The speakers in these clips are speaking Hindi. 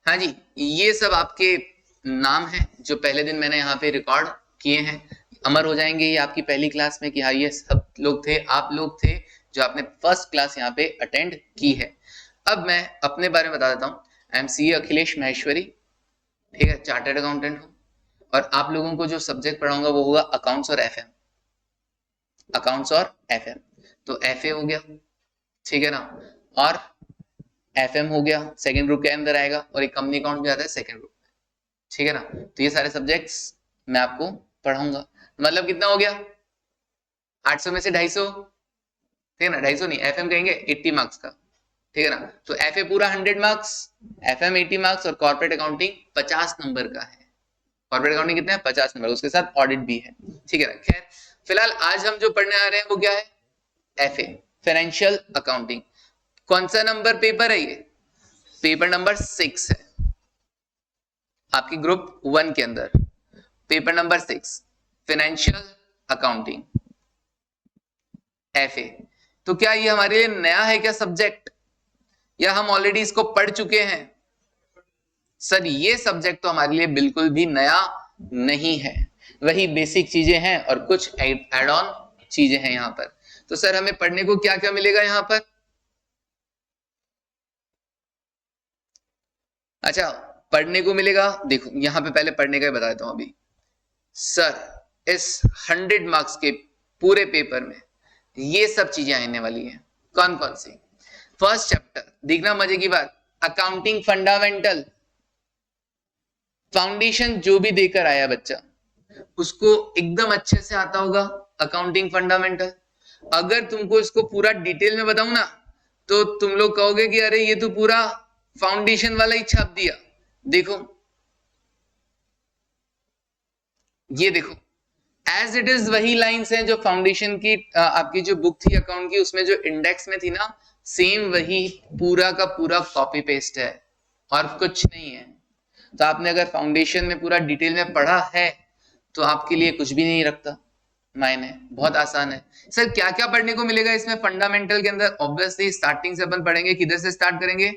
हाँ जी, ये सब आपके नाम हैं जो पहले दिन मैंने यहाँ पे रिकॉर्ड किए हैं, अमर हो जाएंगे ये आपकी पहली क्लास में कि हाँ ये सब लोग थे, आप लोग थे जो आपने फर्स्ट क्लास यहाँ पे अटेंड की है। अब मैं अपने बारे में बता देता हूँ। I am C Akhilesh Maheshwari, ठीक है, चार्टर्ड अकाउंटेंट हूँ। और आप लोगों को जो सब्जेक्ट पढ़ाऊंगा वो होगा अकाउंट्स और एफएम, अकाउंट्स और एफएम। तो एफए हो गया, ठीक है ना, और एफएम हो गया, सेकंड ग्रुप के अंदर आएगा, और एक कंपनी अकाउंट भी आता है सेकंड ग्रुप, ठीक है ना। तो ये सारे सब्जेक्ट्स मैं आपको पढ़ाऊंगा। मतलब कितना हो गया, 800 में से 250, ठीक है ना, 250 नहीं, एफएम कहेंगे 80 मार्क्स का, ठीक है ना। तो एफए पूरा 100 मार्क्स, एफएम 80 मार्क्स, और कॉर्पोरेट अकाउंटिंग 50 नंबर का है। कॉर्पोरेट अकाउंटिंग कितना है, 50 नंबर, उसके साथ ऑडिट भी है, ठीक है ना। खैर फिलहाल आज हम जो पढ़ने आ रहे हैं वो क्या है, एफए, फाइनेंशियल अकाउंटिंग। कौन सा नंबर पेपर है ये, पेपर नंबर 6 है आपकी ग्रुप 1 के अंदर, paper number 6 financial accounting FA. तो क्या ये हमारे लिए नया है क्या सब्जेक्ट, या हम ऑलरेडी इसको पढ़ चुके हैं? सर ये सब्जेक्ट तो हमारे लिए बिल्कुल भी नया नहीं है, वही बेसिक चीजें हैं और कुछ एड ऑन चीजें हैं यहाँ पर। तो सर हमें पढ़ने को क्या क्या मिलेगा यहाँ पर? अच्छा, पढ़ने को मिलेगा, देखो यहाँ पे पहले पढ़ने का ही बता देता हूं अभी। सर इस 100 मार्क्स के पूरे पेपर में ये सब चीजें आने वाली हैं। कौन कौन सी? फर्स्ट चैप्टर, देखना मजे की बात, अकाउंटिंग फंडामेंटल, फाउंडेशन जो भी देकर आया बच्चा उसको एकदम अच्छे से आता होगा अकाउंटिंग फंडामेंटल। अगर तुमको इसको पूरा डिटेल में बताऊं ना तो तुम लोग कहोगे कि अरे ये तो पूरा फाउंडेशन वाला ही छाप दिया। देखो ये देखो, एज इट इज वही लाइंस हैं जो फाउंडेशन की आपकी जो बुक थी अकाउंट की, उसमें जो इंडेक्स में थी ना, सेम वही पूरा का पूरा कॉपी पेस्ट है और कुछ नहीं है। तो आपने अगर फाउंडेशन में पूरा डिटेल में पढ़ा है तो आपके लिए कुछ भी नहीं रखता मायने, बहुत आसान है। सर क्या क्या पढ़ने को मिलेगा इसमें फंडामेंटल के अंदर? ऑब्वियसली स्टार्टिंग से अपन पढ़ेंगे, किधर से स्टार्ट करेंगे,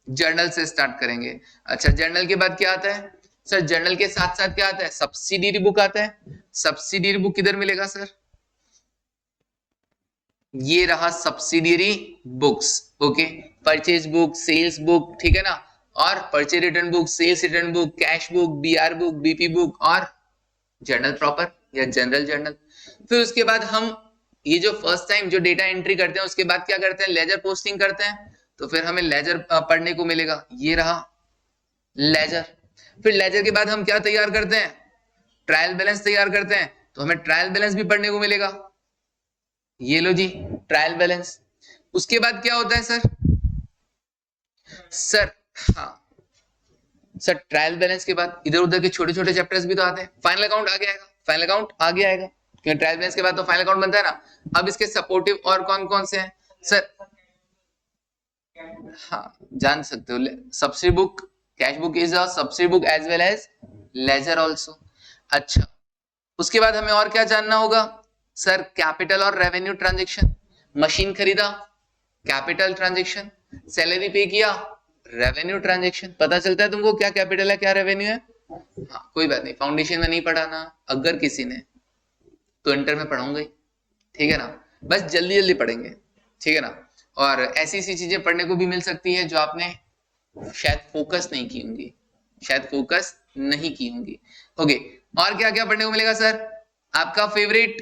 जर्नल से स्टार्ट करेंगे। अच्छा जर्नल के बाद क्या आता है सर? जर्नल के साथ साथ क्या आता है, सब्सिडियरी बुक आता है। सब्सिडियरी बुक किधर मिलेगा सर? ये रहा subsidiary books, okay, purchase book, sales book, ठीक है ना, और purchase return book, sales return book, cash book, BR book, BP book, और जर्नल प्रॉपर या जनरल जर्नल। फिर उसके बाद हम ये जो फर्स्ट टाइम जो डेटा एंट्री करते हैं उसके बाद क्या करते हैं, लेजर पोस्टिंग करते हैं। तो फिर हमें लेजर पढ़ने को मिलेगा, ये रहा लेजर। फिर लेजर के बाद हम क्या तैयार करते हैं, ट्रायल बैलेंस तैयार करते हैं, तो हमें ट्रायल बैलेंस भी पढ़ने को मिलेगा। ये लो जी ट्रायल बैलेंस। उसके बाद क्या होता है सर? सर हाँ सर, ट्रायल बैलेंस के बाद इधर उधर के छोटे छोटे चैप्टर्स भी तो आते हैं। फाइनल अकाउंट आगे आएगा, फाइनल अकाउंट आगे आएगा, क्योंकि ट्रायल बैलेंस के बाद तो फाइनल अकाउंट बनता है ना। अब इसके सपोर्टिव और कौन कौन से हैं सर? हाँ जान सकते हो, subsidy book, cash book is a subsidy book as well as ledger also. अच्छा उसके बाद हमें और क्या जानना होगा सर? कैपिटल और रेवेन्यू ट्रांजेक्शन, मशीन खरीदा कैपिटल ट्रांजेक्शन, सैलरी पे किया रेवेन्यू ट्रांजेक्शन। पता चलता है तुमको क्या कैपिटल है क्या रेवेन्यू है? हाँ कोई बात नहीं, फाउंडेशन में नहीं पढ़ाना, अगर किसी ने तो इंटर में पढ़ाऊंगा ही, ठीक है ना। बस जल्दी जल्दी पढ़ेंगे, ठीक है ना। और ऐसी ऐसी चीजें पढ़ने को भी मिल सकती है जो आपने शायद फोकस नहीं की होंगी, शायद फोकस नहीं की होंगी। ओके, और क्या क्या पढ़ने को मिलेगा सर? आपका favourite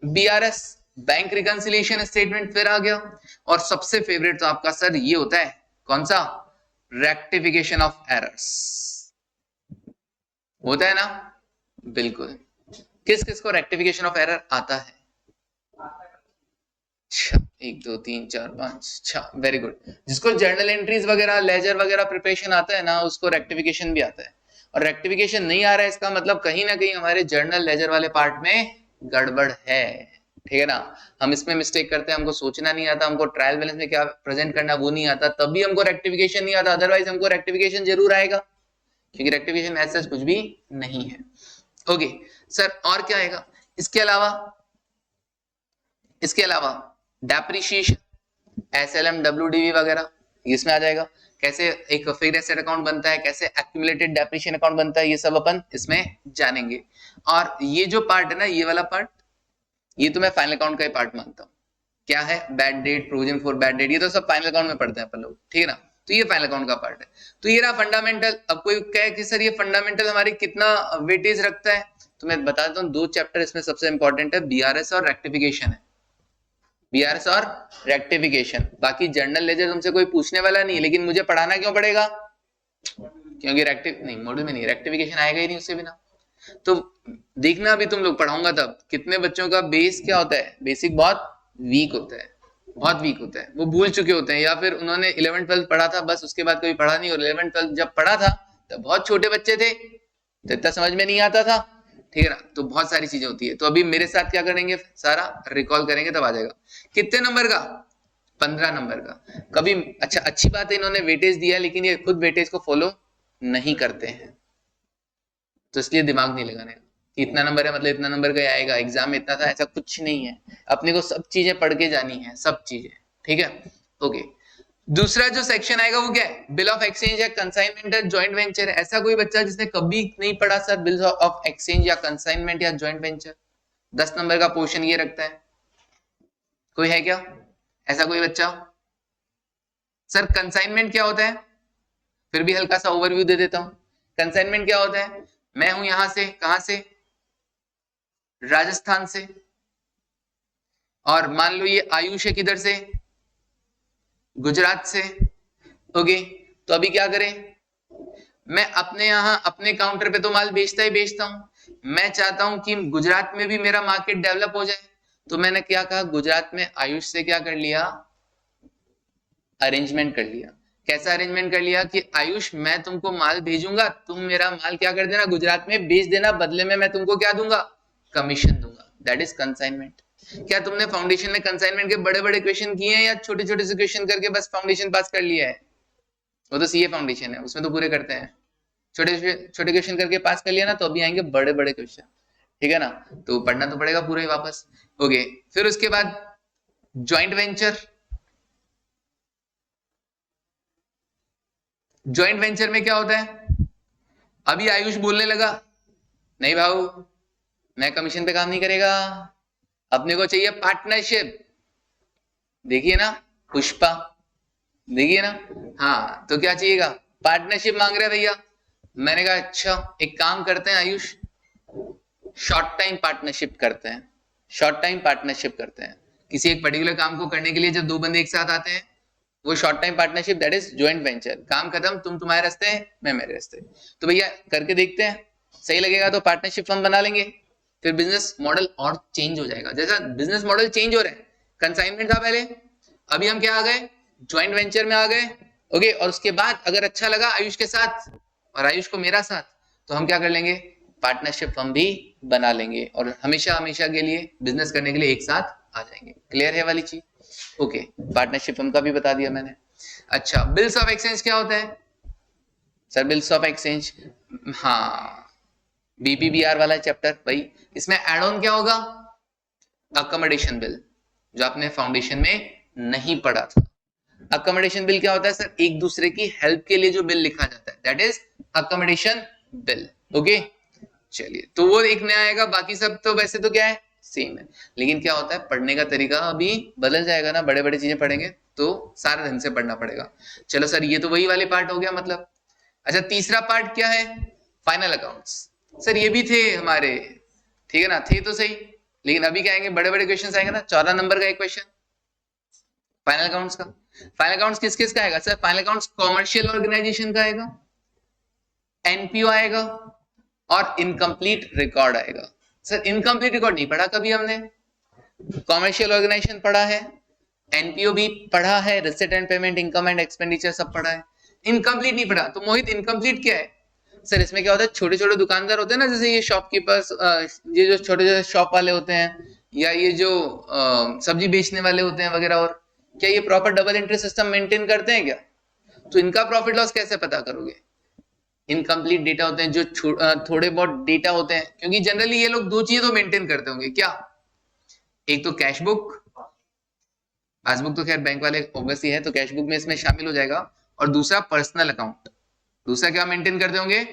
BRS, bank reconciliation statement फिर आ गया। और सबसे फेवरेट तो आपका सर ये होता है, कौन सा? रेक्टिफिकेशन ऑफ एरर्स होता है ना, बिल्कुल। किस किस को रेक्टिफिकेशन ऑफ एरर आता है? 1 2 3 4 5 6, वेरी गुड। जिसको जर्नल एंट्रीज वगैरह लेजर वगैरह प्रिपरेशन आता है ना उसको रेक्टिफिकेशन भी आता है। और रेक्टिफिकेशन नहीं आ रहा है इसका मतलब कहीं ना कहीं हमारे जर्नल लेजर वाले पार्ट में गड़बड़ है, ठीक है ना। हम इसमें मिस्टेक करते हैं, हमको सोचना नहीं आता, हमको ट्रायल बैलेंस में क्या प्रेजेंट करना वो नहीं आता, तभी हमको रेक्टिफिकेशन नहीं आता। अदरवाइज हमको रेक्टिफिकेशन जरूर आएगा, क्योंकि रेक्टिफिकेशन ऐसा कुछ भी नहीं है। ओके सर, और क्या आएगा इसके अलावा? इसके अलावा डेप्रिशिएशन, एसएलएम, डब्ल्यूडीवी वगैरह, इसमें आ जाएगा। कैसे एक फिक्स्ड एसेट अकाउंट बनता है, कैसे एक्यूमुलेटेड डेप्रिसिएशन अकाउंट बनता है, ये सब अपन इसमें जानेंगे। और ये जो पार्ट है ना, ये वाला पार्ट, ये तो मैं फाइनल अकाउंट का ही पार्ट मानता हूँ। क्या है? Bad debt, provision for bad debt, ये तो सब फाइनल अकाउंट में पढ़ते हैं अपन लोग, ठीक है ना। तो ये फाइनल अकाउंट का पार्ट है। तो ये रहा फंडामेंटल। अब कोई कहे कि सर ये फंडामेंटल हमारी कितना वेटेज रखता है, तो मैं बता देता हूँ, 2 चैप्टर इसमें सबसे इंपॉर्टेंट है, बीआरएस और रेक्टिफिकेशन है। बीआरएस और रेक्टिफिकेशन। बाकी जर्नल लेजर तुमसे कोई पूछने वाला नहीं है, लेकिन मुझे पढ़ाना क्यों पड़ेगा? क्योंकि मॉड्यूल में नहीं, रेक्टिफिकेशन आएगा ही नहीं उससे बिना। तो देखना अभी तुम लोग पढ़ाऊंगा तब कितने बच्चों का बेस क्या होता है, बेसिक बहुत वीक होता है, बहुत वीक होता है। वो भूल चुके होते हैं, या फिर उन्होंने 11th 12th पढ़ा था बस, उसके बाद कभी पढ़ा नहीं, और 11th 12th जब पढ़ा था तब बहुत छोटे बच्चे थे तो इतना समझ में नहीं आता था, ठीक है ना। तो बहुत सारी चीजें होती है। तो अभी मेरे साथ क्या करेंगे, सारा रिकॉल करेंगे तब आ जाएगा। कितने नंबर का? 15 नंबर का। कभी अच्छा, अच्छी बात है इन्होंने वेटेज दिया, लेकिन ये खुद वेटेज को फॉलो नहीं करते हैं, तो इसलिए दिमाग नहीं लगाने। इतना नंबर है मतलब इतना नंबर का आएगा, एग्जाम में इतना था, ऐसा कुछ नहीं है। अपने को सब चीजें पढ़ के जानी है, सब चीजें, ठीक है। ओके, दूसरा जो सेक्शन आएगा वो क्या है? बिल ऑफ एक्सचेंज है, कंसाइनमेंट है, जॉइंट वेंचर है। ऐसा कोई बच्चा जिसने कभी नहीं पढ़ा सर बिल ऑफ एक्सचेंज या कंसाइनमेंट या जॉइंट वेंचर? 10 नंबर का पोर्शन ये रखता है। कोई है क्या ऐसा कोई बच्चा? सर कंसाइनमेंट क्या होता है? फिर भी हल्का सा ओवरव्यू दे देता हूं। कंसाइनमेंट क्या होता है? मैं हूं यहां से, कहां से? राजस्थान से, और मान लो ये आयुष है किधर से? गुजरात से। ओके, तो अभी क्या करें, मैं अपने यहां अपने काउंटर पे तो माल बेचता ही बेचता हूं, मैं चाहता हूं कि गुजरात में भी मेरा मार्केट डेवलप हो जाए। तो मैंने क्या कहा, गुजरात में आयुष से क्या कर लिया, अरेंजमेंट कर लिया। कैसा अरेंजमेंट कर लिया कि आयुष मैं तुमको माल भेजूंगा, तुम मेरा माल क्या कर देना, गुजरात में बेच देना, बदले में मैं तुमको क्या दूंगा, कमीशन दूंगा। That is consignment. क्या तुमने फाउंडेशन में कंसाइनमेंट के बड़े बड़े क्वेश्चन किए हैं, या छोटे छोटे से क्वेश्चन करके बस फाउंडेशन पास कर लिया है? वो तो सीए फाउंडेशन है, उसमें तो पूरे करते हैं। छोटे छोटे क्वेश्चन करके पास कर लिया ना, तो अभी आएंगे बड़े बड़े क्वेश्चन, ठीक है ना। तो पढ़ना तो पड़ेगा पूरा ही वापस। ओके, फिर उसके बाद ज्वाइंट वेंचर। ज्वाइंट वेंचर में क्या होता है? अभी आयुष बोलने लगा, नहीं भाऊ मैं कमीशन पे काम नहीं करेगा, अपने को चाहिए पार्टनरशिप। देखिए ना पुष्पा, देखिए ना। हाँ, तो क्या चाहिएगा, पार्टनरशिप मांग रहे भैया। मैंने कहा अच्छा एक काम करते हैं आयुष, शॉर्ट टाइम पार्टनरशिप करते हैं। शॉर्ट टाइम पार्टनरशिप करते हैं, किसी एक पर्टिकुलर काम को करने के लिए जब 2 बंदे एक साथ आते हैं, वो short time partnership, that is joint venture. काम खत्म, तुम तुम्हारे रास्ते, मैं मेरे रास्ते। तो भैया करके देखते हैं, सही लगेगा तो पार्टनरशिप फर्म बना लेंगे। फिर बिजनेस मॉडल और चेंज हो जाएगा, जैसा बिजनेस मॉडल चेंज हो रहा है। कंसाइनमेंट था पहले, अभी हम क्या आ गए, ज्वाइंट वेंचर में आ गए। ओके, और उसके बाद अगर अच्छा लगा आयुष के साथ और आयुष को मेरा साथ, तो हम क्या कर लेंगे, पार्टनरशिप फर्म भी बना लेंगे, और हमेशा हमेशा के लिए बिजनेस करने के लिए एक साथ आ जाएंगे। क्लियर है वाली चीज? ओके, पार्टनरशिप फर्म का भी बता दिया मैंने। अच्छा, बिल्स ऑफ एक्सचेंज क्या होता है सर? बिल्स ऑफ एक्सचेंज, हाँ बीपीबीआर वाला चैप्टर भाई, इसमें एड ऑन क्या होगा, अकोमोडेशन बिल, जो आपने फाउंडेशन में नहीं पढ़ा था। अकोमोडेशन बिल क्या होता है सर? एक दूसरे की हेल्प के लिए जो बिल लिखा जाता है, that is accommodation bill. Okay, चलिए, तो वो एक नया आएगा, बाकी सब तो वैसे तो क्या है, सेम है। लेकिन क्या होता है, पढ़ने का तरीका अभी बदल जाएगा ना, बड़े बड़े चीजें पढ़ेंगे तो सारा ढंग से पढ़ना पड़ेगा। चलो सर, ये तो वही वाले पार्ट हो गया मतलब। अच्छा, तीसरा पार्ट क्या है, फाइनल अकाउंट्स। सर ये भी थे हमारे, ठीक है ना, थे तो सही, लेकिन अभी क्या आएंगे, बड़े बड़े क्वेश्चन आएंगे ना। 14 नंबर का एक क्वेश्चन फाइनल अकाउंट्स का। फाइनल अकाउंट्स किस किस का आएगा sir? Final accounts commercial organisation का आएगा, एनपीओ आएगा, और इनकम्प्लीट रिकॉर्ड आएगा। सर इनकम्प्लीट रिकॉर्ड नहीं पढ़ा कभी हमने, कॉमर्शियल ऑर्गेनाइजेशन पढ़ा है, एनपीओ भी पढ़ा है, receipt and payment, income and expenditure सब पढ़ा है, इनकम्प्लीट नहीं पढ़ा। तो मोहित इनकम्प्लीट क्या है? सर इसमें क्या होता है, छोटे छोटे दुकानदार होते हैं ना, जैसे ये शॉपकीपर्स, ये जो छोटे छोटे शॉप वाले होते हैं, या ये जो सब्जी बेचने वाले होते हैं वगैरह, और क्या ये proper double entry system maintain करते हैं क्या? तो इनका प्रॉफिट लॉस कैसे पता करोगे? इनकम्प्लीट डेटा होते हैं, जो थोड़े बहुत डेटा होते हैं, क्योंकि जनरली ये लोग 2 चीजें तो मेंटेन करते होंगे क्या, एक तो कैश बुक पासबुक तो खैर बैंक वाले ऑब्वियसली है, तो कैश बुक में इसमें शामिल हो जाएगा। और दूसरा पर्सनल अकाउंट, दूसरा क्या मेंटेन करते होंगे,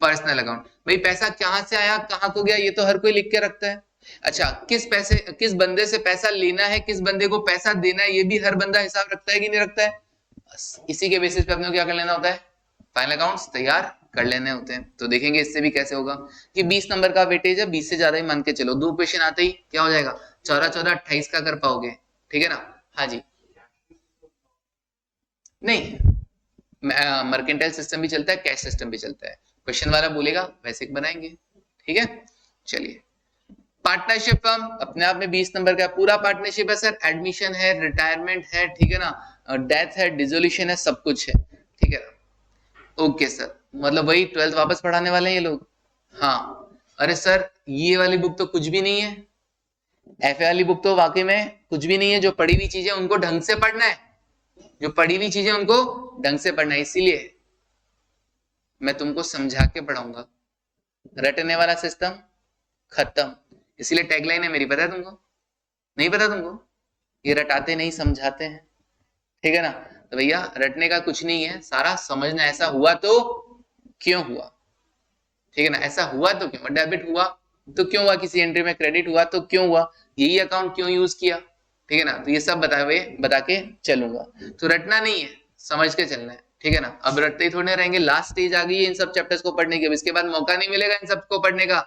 पर्सनल अकाउंट। भाई पैसा कहां से आया कहां को गया ये तो हर कोई लिख के रखता है। अच्छा, किस बंदे से पैसा लेना है, किस बंदे को पैसा देना है, ये भी हर बंदा हिसाब रखता है कि नहीं रखता है। बस इसी के बेसिस पे अपने को क्या कर लेना होता है, फाइनल अकाउंट्स तैयार कर लेने होते हैं। तो देखेंगे इससे भी कैसे होगा कि 20 नंबर का वेटेज है, 20 से ज्यादा ही मान के चलो, 2 क्वेश्चन आते ही क्या हो जाएगा, 14 14 28 का कर पाओगे, ठीक है ना। हाँ जी, नहीं मर्केंटाइल सिस्टम भी चलता है, कैश सिस्टम भी चलता है, क्वेश्चन वाला बोलेगा वैसे बनाएंगे, ठीक है। चलिए, पार्टनरशिप फर्म अपने आप में 20 नंबर का पूरा पार्टनरशिप है सर, एडमिशन है, रिटायरमेंट है, ठीक है ना, डेथ है, डिसोल्यूशन है, सब कुछ है, ठीक है। ओके सर, मतलब वही 12th वापस पढ़ाने वाले हैं ये लोग। हाँ, अरे सर ये वाली बुक तो कुछ भी नहीं है, एफए वाली बुक तो वाकई में कुछ भी नहीं है। जो पढ़ी हुई चीजें उनको ढंग से पढ़ना है, जो पढ़ी हुई चीजें उनको ढंग से पढ़ना है, इसीलिए मैं तुमको समझा के पढ़ाऊंगा। रटने वाला सिस्टम खत्म, इसीलिए टैगलाइन है मेरी, पता है तुमको, नहीं पता तुमको, ये रटाते नहीं समझाते हैं, ठीक है ना। तो भैया रटने का कुछ नहीं है, सारा समझना, ऐसा हुआ तो क्यों हुआ, ठीक है ना, ऐसा हुआ तो क्यों, डेबिट हुआ तो क्यों हुआ, किसी एंट्री में क्रेडिट हुआ तो क्यों हुआ, यही अकाउंट क्यों यूज किया, ठीक है ना। तो ये सब बता के चलूंगा। तो रटना नहीं है, समझ के चलना है, ठीक है ना। अब रटते ही थोड़े रहेंगे, लास्ट स्टेज आ गई है इन सब चैप्टर्स को पढ़ने की, अब इसके बाद मौका नहीं मिलेगा इन सब को पढ़ने का,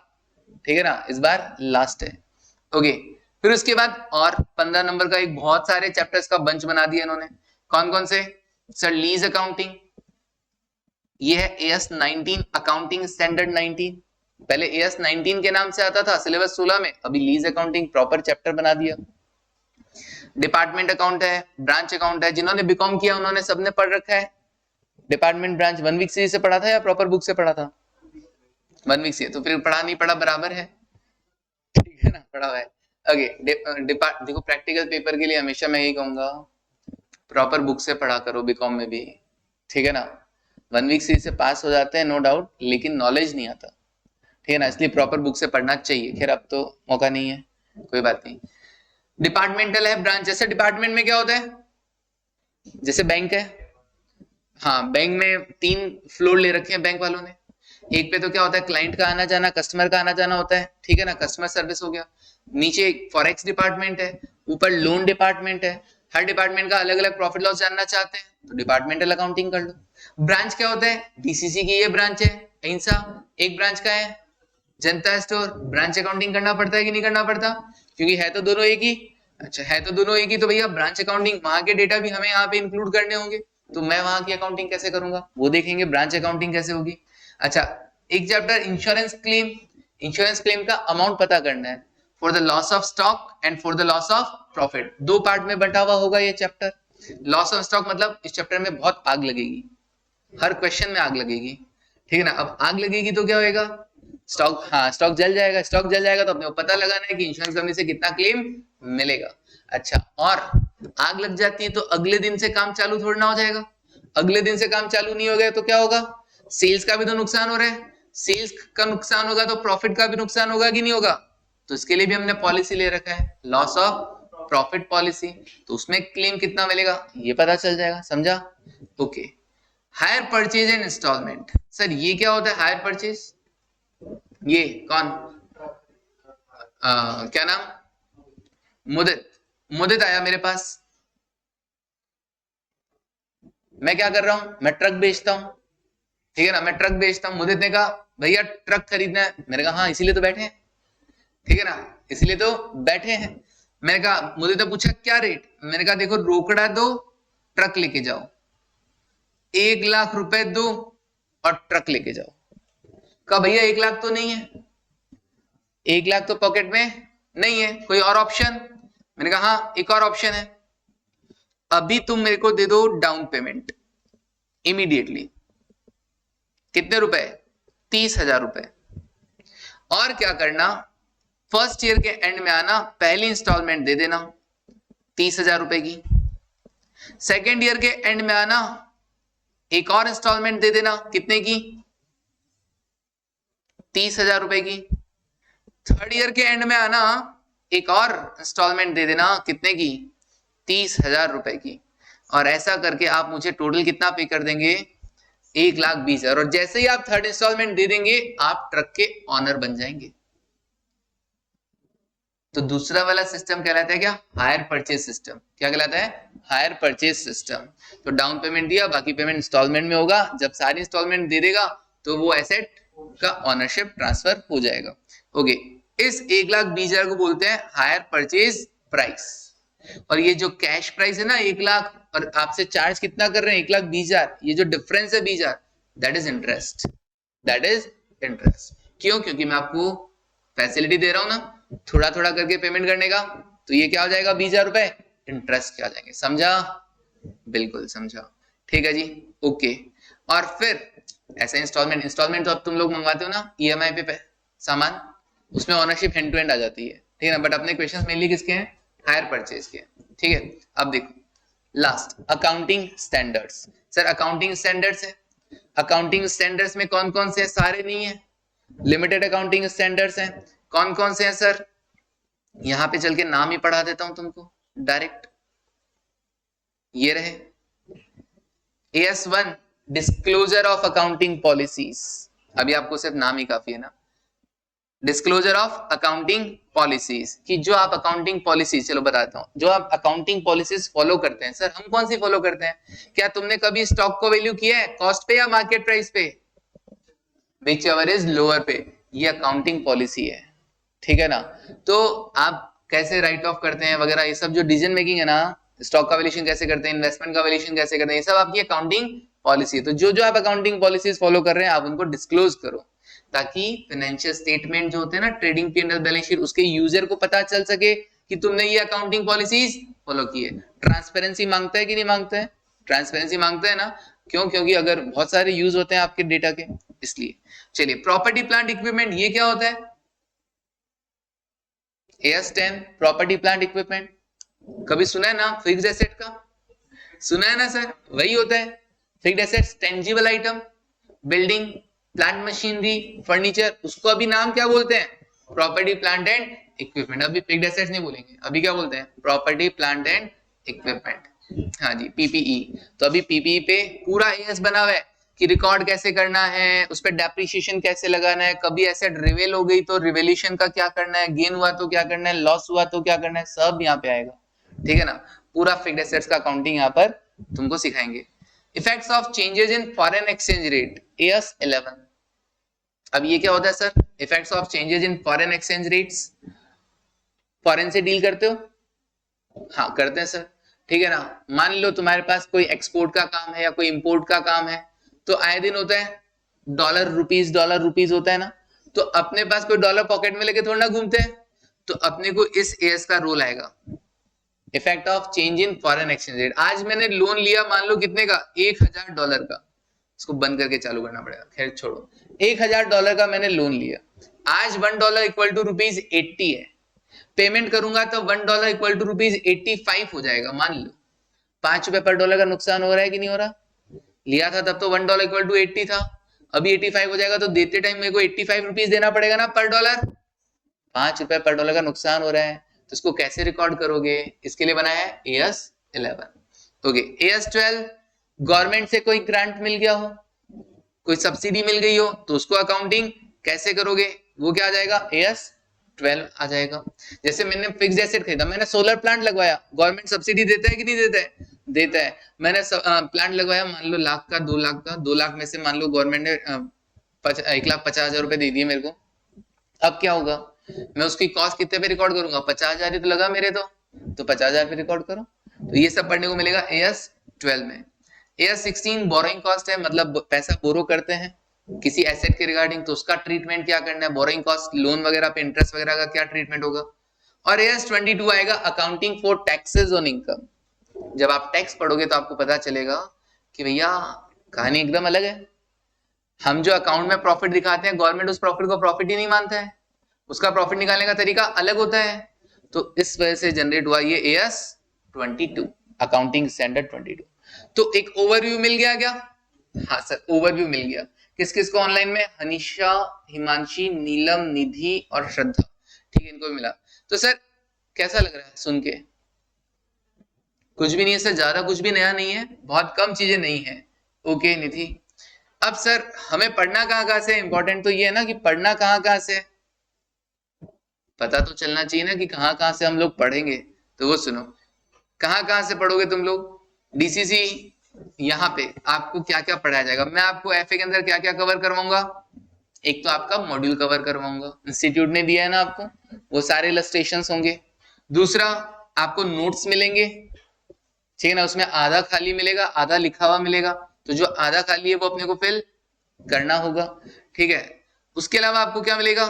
ठीक है ना, इस बार लास्ट है। ओके, फिर उसके बाद और 15 नंबर का एक बहुत सारे चैप्टर्स का बंच बना दिया इन्होंने। कौन कौन से सर, लीज अकाउंटिंग, ये है AS19 अकाउंटिंग स्टैंडर्ड 19, पहले AS19 के नाम से आता था सिलेबस 16 में, अभी लीज अकाउंटिंग प्रॉपर चैप्टर बना दिया। डिपार्टमेंट अकाउंट है, ब्रांच अकाउंट है, जिन्होंने बीकॉम किया उन्होंने सबने पढ़ रखा है। डिपार्टमेंट ब्रांच 1 वीक सीरीज से पढ़ा था या प्रॉपर बुक से पढ़ा था, 1 वीक से, तो फिर पढ़ा नहीं पढ़ा बराबर है, ठीक है ना, पढ़ा हुआ है। ओके, देखो प्रैक्टिकल पेपर के लिए हमेशा मैं यही कहूंगा, प्रॉपर बुक से पढ़ा करो बीकॉम में भी, ठीक है ना। 1 वीक सीरीज से पास हो जाते हैं नो डाउट, लेकिन नॉलेज नहीं आता, ठीक है ना, इसलिए प्रॉपर बुक से पढ़ना चाहिए। खैर अब तो मौका नहीं है, कोई बात नहीं। डिपार्टमेंटल है ब्रांच, जैसे डिपार्टमेंट में क्या होता है, जैसे बैंक है, हाँ बैंक में 3 फ्लोर ले रखे हैं बैंक वालों ने। एक पे तो क्या होता है, क्लाइंट का आना जाना, कस्टमर का आना जाना होता है, ठीक है ना, कस्टमर सर्विस हो गया। नीचे फॉरेक्स डिपार्टमेंट है, ऊपर लोन डिपार्टमेंट है। हर डिपार्टमेंट का अलग अलग प्रॉफिट लॉस जानना चाहते हैं तो डिपार्टमेंटल अकाउंटिंग कर लो। ब्रांच क्या होता है, डीसीसी की ये ब्रांच है, अहिंसा एक ब्रांच का है, जनता स्टोर, ब्रांच अकाउंटिंग करना पड़ता है कि नहीं करना पड़ता, क्योंकि है तो दोनों एक ही। अच्छा, है तो दोनों एक ही, तो भैया ब्रांच अकाउंटिंग, वहां के डेटा भी हमें यहाँ पे इंक्लूड करने होंगे, तो मैं वहां की अकाउंटिंग कैसे करूंगा वो देखेंगे, ब्रांच अकाउंटिंग कैसे होगी। अच्छा, एक chapter insurance claim, insurance claim का अमाउंट पता करना है, for the loss of stock and for the loss of profit, 2 part में बटा हुआ होगा ये चैप्टर। लॉस ऑफ स्टॉक मतलब इस चैप्टर में बहुत आग लगेगी, हर क्वेश्चन में आग लगेगी, ठीक है ना। अब आग लगेगी तो क्या होएगा, स्टॉक, हाँ स्टॉक जल जाएगा, स्टॉक जल जाएगा तो अपने को पता लगाना है कि इंश्योरेंस कंपनी से कितना क्लेम मिलेगा। अच्छा, और आग लग जाती है तो अगले दिन से काम चालू थोड़ा ना हो जाएगा, अगले दिन से काम चालू नहीं हो गया तो क्या होगा, सेल्स का भी तो नुकसान हो रहा है, सेल्स का नुकसान होगा तो प्रॉफिट का भी नुकसान होगा कि नहीं होगा। तो इसके लिए भी हमने पॉलिसी ले रखा है, लॉस ऑफ प्रॉफिट पॉलिसी, तो उसमें क्लेम कितना मिलेगा ये पता चल जाएगा, समझा। Okay, hire purchase and instalment, sir ये क्या होता है हायर परचेज, ये कौन, क्या नाम, मुदित, मुदित आया मेरे पास, मैं क्या कर रहा हूं, मैं ट्रक बेचता हूं, ठीक है ना, मैं ट्रक बेचता हूं। मुदित ने कहा भैया ट्रक खरीदना है, मैंने कहा हाँ इसीलिए तो बैठे हैं, ठीक है ना, इसलिए तो बैठे हैं। मैंने कहा, मुदित ने पूछा क्या रेट, मैंने कहा देखो रोकड़ा दो, ट्रक लेके जाओ, 1 लाख रुपए दो और ट्रक लेके जाओ। कहा भैया 1 लाख तो नहीं है, 1 लाख तो पॉकेट में नहीं है, कोई और ऑप्शन, मैंने कहा हाँ एक और ऑप्शन है, अभी तुम मेरे को दे दो डाउन पेमेंट इमीडिएटली, कितने रुपए, 30,000 रुपए, और क्या करना, फर्स्ट ईयर के एंड में आना, पहली इंस्टॉलमेंट दे देना 30,000 रुपए की, सेकेंड ईयर के एंड में आना एक और इंस्टॉलमेंट दे देना, कितने की, 30,000 रुपए की, थर्ड ईयर के एंड में आना एक और इंस्टॉलमेंट दे देना, कितने की, 30,000 रुपए की, और ऐसा करके आप मुझे टोटल कितना पे कर देंगे, 1,20,000, और जैसे ही आप थर्ड इंस्टॉलमेंट दे देंगे आप ट्रक के ऑनर बन जाएंगे। तो दूसरा वाला सिस्टम कहलाता है क्या, हायर परचेज सिस्टम। क्या कहलाता है, हायर परचेज सिस्टम। तो डाउन पेमेंट दिया, बाकी पेमेंट इंस्टॉलमेंट में होगा, जब सारी इंस्टॉलमेंट दे देगा तो वो एसेट का ऑनरशिप ट्रांसफर हो जाएगा। ओके, इस 1,20,000 को बोलते हैं हायर परचेज प्राइस। और ये जो कैश प्राइस है ना 1,00,000, और आपसे चार्ज कितना कर रहे हैं 1,20,000, ये जो डिफरेंस है 20,000, that is interest, that is interest. क्यों, क्योंकि मैं आपको फैसिलिटी दे रहा हूं ना थोड़ा थोड़ा करके पेमेंट करने का, तो ये क्या हो जाएगा 20,000 रुपए इंटरेस्ट के आ जाएंगे। समझा, बिल्कुल समझा, ठीक है जी, ओके। और फिर ऐसा इंस्टॉलमेंट, इंस्टॉलमेंट तो अब तुम लोग मंगवाते हो ना ईएमआई पे सामान, उसमें ओनरशिप हैंड टू हैंड आ जाती है, ठीक है ना, बट अपने क्वेश्चंस मेनली किसके हैं, हायर परचेज के, ठीक है। अब देखो last, accounting standards. Sir accounting standards है, अकाउंटिंग स्टैंडर्ड्स में कौन कौन से, सारे नहीं है, लिमिटेड अकाउंटिंग स्टैंडर्ड्स हैं। कौन कौन से हैं सर, यहां पे चल के नाम ही पढ़ा देता हूं तुमको डायरेक्ट, ये रहे AS1 disclosure of accounting policies, अभी आपको सिर्फ नाम ही काफी है ना, डिस्क्लोजर ऑफ अकाउंटिंग पॉलिसीज, कि जो आप अकाउंटिंग पॉलिसीज, चलो बताता हूं, जो आप अकाउंटिंग पॉलिसीज फॉलो करते हैं। सर हम कौन सी फॉलो करते हैं, क्या तुमने कभी स्टॉक को वैल्यू किया है कॉस्ट पे या मार्केट प्राइस पे, विच एवर इज लोअर पे, ये अकाउंटिंग पॉलिसी है, ठीक है ना। तो आप कैसे राइट ऑफ करते हैं वगैरह, ये सब जो डिसीजन मेकिंग है ना, स्टॉक का वैल्यूएशन कैसे करते हैं, इन्वेस्टमेंट का वैल्यूएशन कैसे करते हैं, ये सब आपकी अकाउंटिंग पॉलिसी है। तो जो जो आप अकाउंटिंग पॉलिसीज फॉलो कर रहे हैं आप उनको डिस्क्लोज करो, ताकि फाइनेंशियल स्टेटमेंट जो होते हैं ना, ट्रेडिंग P&L बैलेंस शीट, उसके यूजर को पता चल सके कि तुमने ये अकाउंटिंग पॉलिसीज फॉलो की है। ट्रांसपेरेंसी मांगता है कि नहीं मांगता है, ट्रांसपेरेंसी मांगता है ना, क्यों, क्योंकि अगर बहुत सारे यूज होते हैं आपके डेटा के, इसलिए। चलिए प्रॉपर्टी प्लांट इक्विपमेंट, ये क्या होता है, AS10 प्रॉपर्टी प्लांट इक्विपमेंट, कभी सुना है ना फिक्स्ड एसेट का, सुना है ना सर, वही होता है fixed assets, tangible item, building, plant machinery, furniture, उसको अभी नाम क्या बोलते हैं, प्रॉपर्टी प्लांट एंड इक्विपमेंट। अभी फिक्स्ड एसेट्स नहीं बोलेंगे, अभी क्या बोलते हैं, प्रॉपर्टी प्लांट एंड इक्विपमेंट, हाँ जी PPE। तो अभी PPE पे पूरा AS बना हुआ है कि रिकॉर्ड कैसे करना है, उस पर डेप्रिसिएशन कैसे लगाना है, कभी एसेट रिवेल हो गई तो रिवेल्यूशन का क्या करना है, गेन हुआ तो क्या करना है, लॉस हुआ तो क्या करना है, सब यहाँ पे आएगा, ठीक है ना। पूरा फिक्स्ड एसेट्स का अकाउंटिंग यहाँ पर तुमको सिखाएंगे। Effects of changes in foreign exchange rate, AS11। अब ये क्या होता है sir, effects of changes in foreign exchange rates, foreign से डील करते हो, हाँ करते हैं सर, ठीक है ना। मान लो तुम्हारे पास कोई एक्सपोर्ट का काम है या कोई इंपोर्ट का काम है, तो आए दिन होता है डॉलर रुपीज होता है ना, तो अपने पास कोई डॉलर पॉकेट में लेके थोड़ा ना घूमते हैं, तो अपने को इस AS का रोल आएगा, effect of change in foreign exchange rate. आज मैंने लोन लिया मान लो कितने का, $1,000 का, इसको बंद करके चालू करना पड़ेगा, खैर छोड़ो, $1,000 का मैंने लोन लिया, आज $1 इक्वल टू ₹80 है, पेमेंट करूंगा तो $1 इक्वल टू ₹85 हो जाएगा, मान लो ₹5 पर डॉलर का नुकसान हो रहा है कि नहीं हो रहा, लिया था तब तो $1 इक्वल टू 80 था, अभी 85 हो जाएगा, तो देते टाइम मेरे को 85 रुपीज देना पड़ेगा ना पर डॉलर, ₹5 पर डॉलर का नुकसान हो रहा है, तो इसको कैसे रिकॉर्ड करोगे, इसके लिए बनाया है AS11। ओके, AS12 गवर्नमेंट से कोई ग्रांट मिल गया हो, कोई सब्सिडी मिल गई हो, तो उसको अकाउंटिंग कैसे करोगे, वो क्या आ जाएगा, AS12 आ जाएगा। जैसे मैंने फिक्स्ड एसेट खरीदा, मैंने सोलर प्लांट लगवाया, गवर्नमेंट सब्सिडी देता है कि नहीं देता है, देता है। मैंने प्लांट लगवाया मान लो लाख का, 2 लाख का, 2 लाख में से मान लो गवर्नमेंट ने 1,50,000 रुपए दे दिए मेरे को, अब क्या होगा, मैं उसकी कॉस्ट कितने पे रिकॉर्ड करूंगा, 50,000 ही तो लगा मेरे, तो 50,000 पे रिकॉर्ड करो। तो ये सब पढ़ने को मिलेगा AS12 में। AS16 बोरोइंग कॉस्ट है, मतलब पैसा बोरो करते हैं किसी एसेट के रिगार्डिंग, तो उसका ट्रीटमेंट क्या करना है, बोरोइंग कॉस्ट, लोन वगैरह पे इंटरेस्ट वगैरह का क्या ट्रीटमेंट होगा। और AS22 आएगा accounting for taxes on income. जब आप टैक्स पढ़ोगे तो आपको पता चलेगा कि भैया कहानी एकदम अलग है, हम जो अकाउंट में प्रॉफिट दिखाते हैं, गवर्नमेंट उस प्रॉफिट को प्रॉफिट ही नहीं मानता है, उसका प्रॉफिट निकालने का तरीका अलग होता है। तो इस वजह से जनरेट हुआ ये AS22 अकाउंटिंग स्टैंडर्ड 22। तो एक ओवरव्यू मिल गया क्या, हाँ सर ओवरव्यू मिल गया, किस किस को ऑनलाइन में, हनीशा, हिमांशी, नीलम, निधि और श्रद्धा, ठीक है, इनको भी मिला। तो सर कैसा लग रहा है सुन के, कुछ भी नहीं है सर, ज्यादा कुछ भी नया नहीं है, बहुत कम चीजें नहीं है। ओके निधि, अब सर हमें पढ़ना कहाँ से, इंपॉर्टेंट तो ये है ना कि पढ़ना कहाँ से, पता तो चलना चाहिए ना कि कहाँ से हम लोग पढ़ेंगे। तो वो सुनो, कहाँ से पढ़ोगे तुम लोग, डीसीसी यहाँ पे आपको क्या क्या पढ़ाया जाएगा। मैं आपको एफए के अंदर क्या क्या कवर करवाऊंगा, एक तो आपका मॉड्यूल कवर करवाऊंगा, इंस्टीट्यूट ने दिया है ना आपको, वो सारे इलस्ट्रेशंस होंगे। दूसरा आपको नोट्स मिलेंगे, ठीक है ना, उसमें आधा खाली मिलेगा आधा लिखा हुआ मिलेगा, तो जो आधा खाली है वो अपने को फिल करना होगा, ठीक है। उसके अलावा आपको क्या मिलेगा,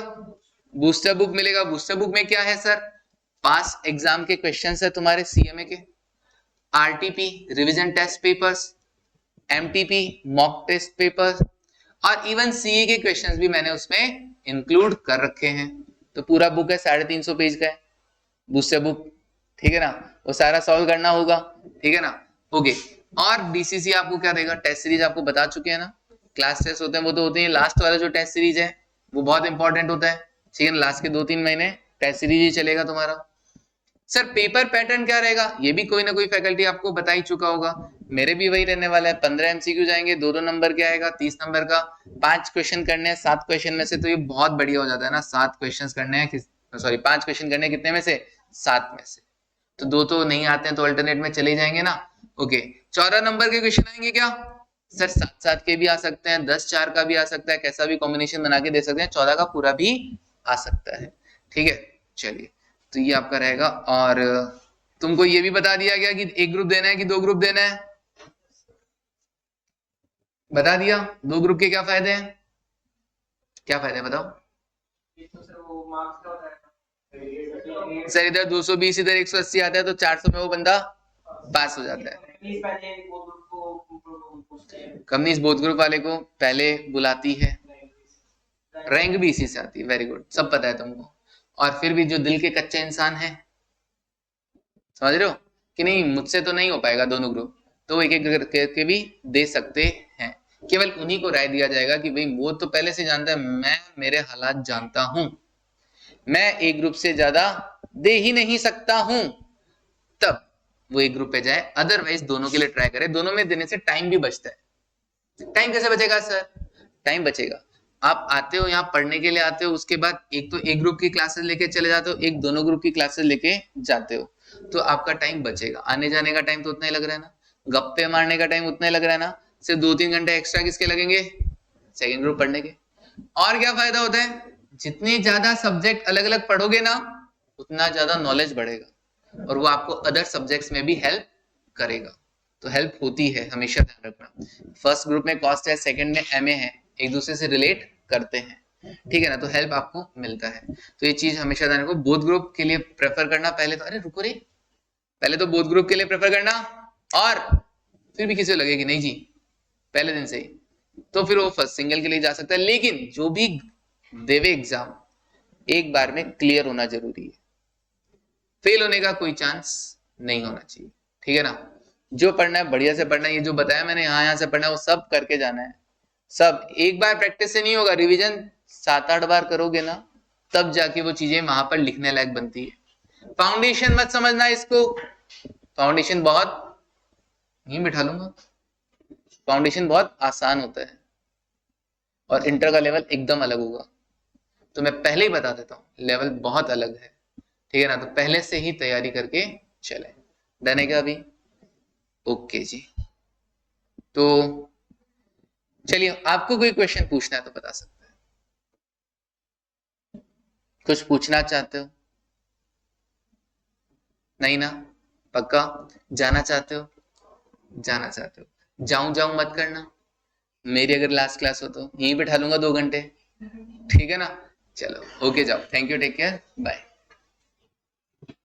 बूस्टर बुक मिलेगा। बूस्टर बुक में क्या है सर, पास एग्जाम के क्वेश्चंस है तुम्हारे सीएमए के, RTP revision test papers, MTP mock test papers, और इवन सीए के क्वेश्चंस भी मैंने उसमें इंक्लूड कर रखे हैं। तो पूरा बुक है 350 पेज का है बूस्टर बुक, ठीक है ना, वो सारा सॉल्व करना होगा, ठीक है ना। ओके, और डीसीसी आपको क्या देगा, टेस्ट सीरीज आपको बता चुके हैं ना, क्लास टेस्ट होते हैं वो तो होते हैं, लास्ट वाला जो टेस्ट सीरीज है वो बहुत इंपॉर्टेंट होता है, ठीक है ना, लास्ट के 2-3 महीने टेस्ट सीरीज ही चलेगा तुम्हारा। सर पेपर पैटर्न क्या रहेगा, ये भी कोई ना कोई फैकल्टी आपको बता ही चुका होगा, मेरे भी वही रहने वाला है। 15 एमसीक्यू जाएंगे, 2-2 नंबर के आएगा, 30 नंबर का 5 क्वेश्चन करने हैं 7 क्वेश्चन में से, तो ये बहुत बढ़िया हो जाता है ना, 7 क्वेश्चन करने हैं, सॉरी 5 क्वेश्चन करने कितने में से, 7 में से, तो 2 तो नहीं आते हैं तो अल्टरनेट में चले जाएंगे ना। ओके, 14 नंबर के क्वेश्चन आएंगे क्या सर, 7-7 के भी आ सकते हैं, 10-4 का भी आ सकता है, कैसा भी कॉम्बिनेशन बना के दे सकते हैं, 14 का पूरा भी आ सकता है, ठीक है। चलिए, तो ये आपका रहेगा। और तुमको ये भी बता दिया गया कि एक ग्रुप देना है कि 2 ग्रुप देना है, बता दिया 2 ग्रुप के क्या फायदे हैं, क्या फायदे बताओ। सर इधर 220 इधर 180 आता है, तो 400 में वो बंदा पास हो जाता है। कंपनीज बोथ ग्रुप वाले को पहले बुलाती है, रैंक भी इसी से आती है, वेरी गुड, सब पता है तुमको। और फिर भी जो दिल के कच्चे इंसान हैं, समझ रहे हो कि नहीं, मुझसे तो नहीं हो पाएगा दोनों ग्रुप, तो एक एक करके भी दे सकते हैं। केवल उन्हीं को राय दिया जाएगा कि भाई वो तो पहले से जानता है, मैं मेरे हालात जानता हूं, मैं एक ग्रुप से ज्यादा दे ही नहीं सकता हूं, तब वो एक ग्रुप पे जाए, अदरवाइज दोनों के लिए ट्राई करे। दोनों में देने से टाइम भी बचता है। टाइम कैसे बचेगा सर, टाइम बचेगा, आप आते हो यहाँ पढ़ने के लिए आते हो, उसके बाद एक तो एक ग्रुप की क्लासेस लेके चले जाते हो, एक दोनों ग्रुप की क्लासेस लेके जाते हो, तो आपका टाइम बचेगा, आने जाने का टाइम तो उतना ही लग रहा है ना, गप्पे मारने का टाइम उतना ही लग रहा है ना, सिर्फ 2-3 घंटे एक्स्ट्रा किसके लगेंगे, सेकेंड ग्रुप पढ़ने के। और क्या फायदा होता है, जितने ज्यादा सब्जेक्ट अलग अलग पढ़ोगे ना, उतना ज्यादा नॉलेज बढ़ेगा, और वो आपको अदर सब्जेक्ट्स में भी हेल्प करेगा, तो हेल्प होती है, हमेशा ध्यान रखना। फर्स्ट ग्रुप में कॉस्ट है, सेकंड में एमए है, एक दूसरे से रिलेट करते हैं, ठीक है ना, तो हेल्प आपको मिलता है। तो ये चीज हमेशा ध्यान रखो, बोथ ग्रुप के लिए प्रेफर करना पहले तो, अरे रुको रे, पहले तो बोथ ग्रुप के लिए प्रेफर करना, और फिर भी किसी को लगे कि नहीं जी पहले दिन से ही, तो फिर वो फर्स्ट सिंगल के लिए जा सकता है। लेकिन जो भी देवे एग्जाम, एक बार में क्लियर होना जरूरी है, फेल होने का कोई चांस नहीं होना चाहिए, ठीक है ना। जो पढ़ना है बढ़िया से पढ़ना है, ये जो बताया मैंने यहाँ से पढ़ना है वो सब करके जाना है, सब एक बार प्रैक्टिस से नहीं होगा, रिवीजन 7-8 बार करोगे ना, तब जाके वो चीजें वहां पर लिखने लायक बनती है। फाउंडेशन मत समझना इसको, फाउंडेशन बहुत नहीं बिठा लूंगा, फाउंडेशन बहुत आसान होता है, और इंटर का लेवल एकदम अलग होगा, तो मैं पहले ही बता देता हूँ लेवल बहुत अलग है, ठीक है ना, तो पहले से ही तैयारी करके चले। डन है क्या अभी, ओके जी। तो चलिए, आपको कोई क्वेश्चन पूछना है तो बता सकते हैं, कुछ पूछना चाहते हो, नहीं ना, पक्का जाना चाहते हो, जाना चाहते हो, जाऊं जाऊं मत करना, मेरी अगर लास्ट क्लास हो तो यहीं बैठा लूंगा 2 घंटे, ठीक है ना। चलो ओके, जाओ, thank you, take care, bye.